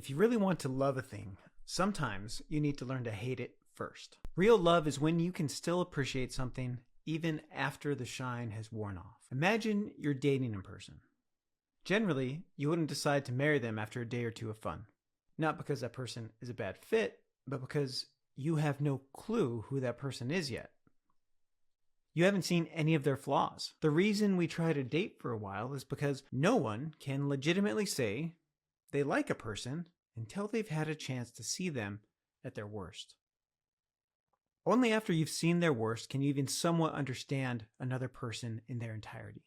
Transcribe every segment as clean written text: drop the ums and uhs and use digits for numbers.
If you really want to love a thing, sometimes you need to learn to hate it first. Real love is when you can still appreciate something even after the shine has worn off. Imagine you're dating a person. Generally, you wouldn't decide to marry them after a day or two of fun. Not because that person is a bad fit, but because you have no clue who that person is yet. You haven't seen any of their flaws. The reason we try to date for a while is because no one can legitimately say they like a person until they've had a chance to see them at their worst. Only after you've seen their worst can you even somewhat understand another person in their entirety.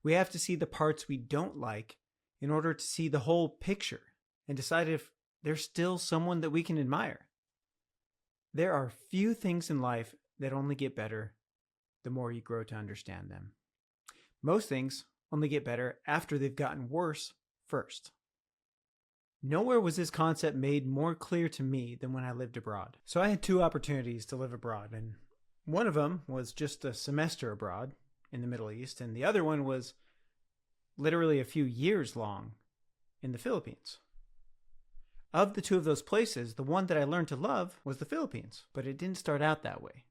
We have to see the parts we don't like in order to see the whole picture and decide if they're still someone that we can admire. There are few things in life that only get better the more you grow to understand them. Most things only get better after they've gotten worse first. Nowhere was this concept made more clear to me than when I lived abroad. So I had two opportunities to live abroad, and one of them was just a semester abroad in the Middle East, and the other one was literally a few years long in the Philippines. Of the two of those places, the one that I learned to love was the Philippines, but it didn't start out that way.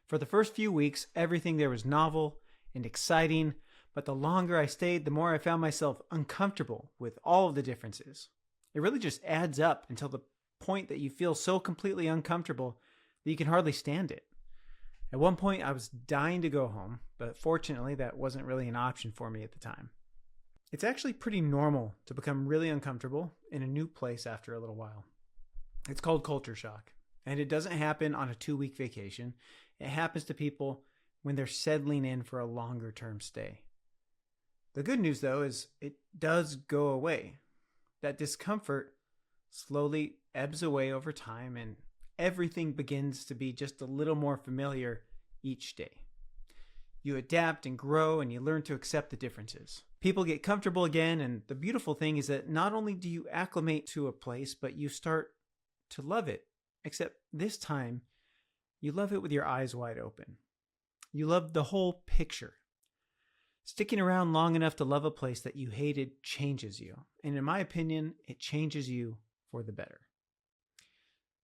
For the first few weeks, everything there was novel and exciting, but the longer I stayed, the more I found myself uncomfortable with all of the differences. It really just adds up until the point that you feel so completely uncomfortable that you can hardly stand it. At one point, I was dying to go home, but fortunately, that wasn't really an option for me at the time. It's actually pretty normal to become really uncomfortable in a new place after a little while. It's called culture shock, and it doesn't happen on a 2-week vacation. It happens to people when they're settling in for a longer term stay. The good news, though, is it does go away. That discomfort slowly ebbs away over time, and everything begins to be just a little more familiar each day. You adapt and grow, and you learn to accept the differences. People get comfortable again, and the beautiful thing is that not only do you acclimate to a place, but you start to love it. Except this time, you love it with your eyes wide open. You love the whole picture. Sticking around long enough to love a place that you hated changes you. And in my opinion, it changes you for the better.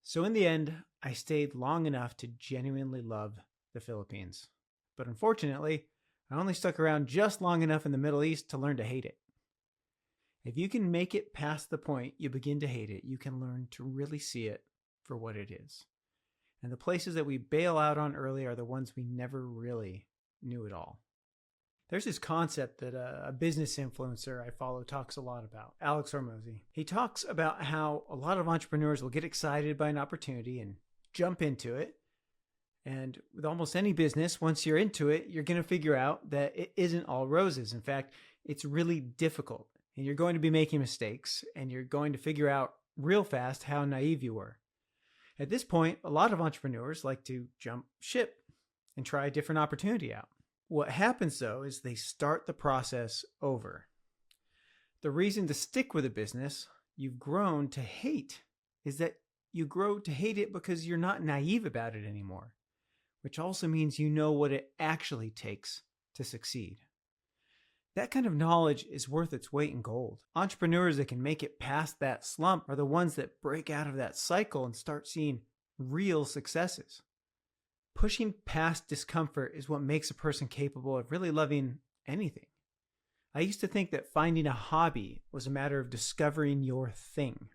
So in the end, I stayed long enough to genuinely love the Philippines. But unfortunately, I only stuck around just long enough in the Middle East to learn to hate it. If you can make it past the point you begin to hate it, you can learn to really see it for what it is. And the places that we bail out on early are the ones we never really knew at all. There's this concept that a business influencer I follow talks a lot about, Alex Hormozy. He talks about how a lot of entrepreneurs will get excited by an opportunity and jump into it. And with almost any business, once you're into it, you're going to figure out that it isn't all roses. In fact, it's really difficult. And you're going to be making mistakes, and you're going to figure out real fast how naive you were. At this point, a lot of entrepreneurs like to jump ship and try a different opportunity out. What happens, though, is they start the process over. The reason to stick with a business you've grown to hate is that you grow to hate it because you're not naive about it anymore, which also means you know what it actually takes to succeed. That kind of knowledge is worth its weight in gold. Entrepreneurs that can make it past that slump are the ones that break out of that cycle and start seeing real successes. Pushing past discomfort is what makes a person capable of really loving anything. I used to think that finding a hobby was a matter of discovering your thing.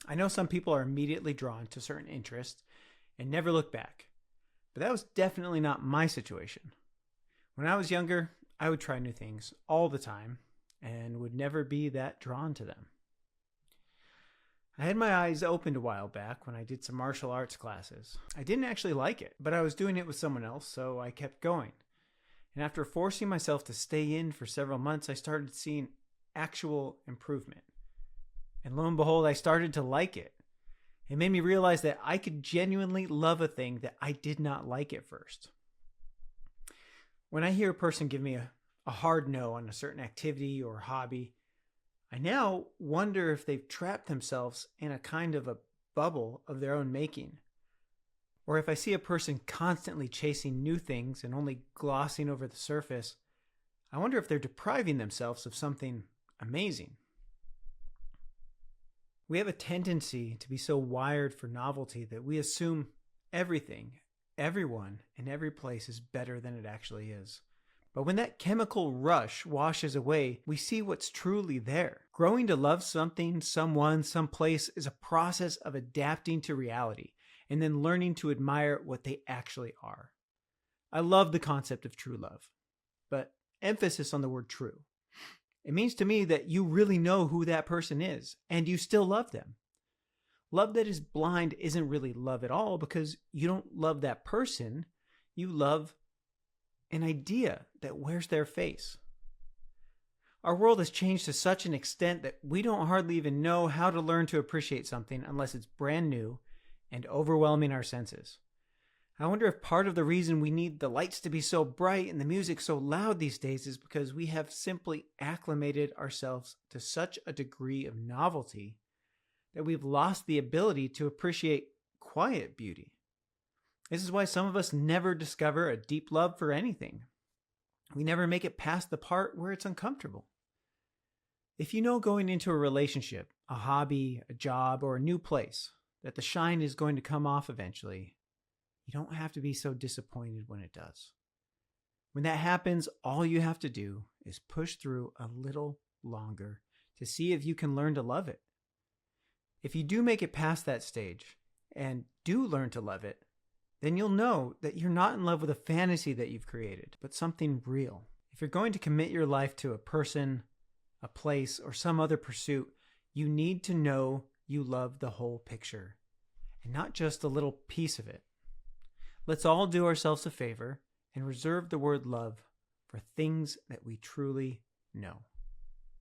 I know some people are immediately drawn to certain interests and never look back, but that was definitely not my situation. When I was younger, I would try new things all the time and would never be that drawn to them. I had my eyes opened a while back when I did some martial arts classes. I didn't actually like it, but I was doing it with someone else, so I kept going. And after forcing myself to stay in for several months, I started seeing actual improvement. And lo and behold, I started to like it. It made me realize that I could genuinely love a thing that I did not like at first. When I hear a person give me a hard no on a certain activity or hobby, I now wonder if they've trapped themselves in a kind of a bubble of their own making. Or if I see a person constantly chasing new things and only glossing over the surface, I wonder if they're depriving themselves of something amazing. We have a tendency to be so wired for novelty that we assume everything, everyone, and every place is better than it actually is. But when that chemical rush washes away, we see what's truly there. Growing to love something, someone, someplace is a process of adapting to reality and then learning to admire what they actually are. I love the concept of true love, but emphasis on the word true. It means to me that you really know who that person is and you still love them. Love that is blind isn't really love at all because you don't love that person. You love an idea that wears their face. Our world has changed to such an extent that we don't hardly even know how to learn to appreciate something unless it's brand new and overwhelming our senses. I wonder if part of the reason we need the lights to be so bright and the music so loud these days is because we have simply acclimated ourselves to such a degree of novelty that we've lost the ability to appreciate quiet beauty. This is why some of us never discover a deep love for anything. We never make it past the part where it's uncomfortable. If you know going into a relationship, a hobby, a job, or a new place, that the shine is going to come off eventually, you don't have to be so disappointed when it does. When that happens, all you have to do is push through a little longer to see if you can learn to love it. If you do make it past that stage and do learn to love it, then you'll know that you're not in love with a fantasy that you've created, but something real. If you're going to commit your life to a person, a place, or some other pursuit, you need to know you love the whole picture and not just a little piece of it. Let's all do ourselves a favor and reserve the word love for things that we truly know.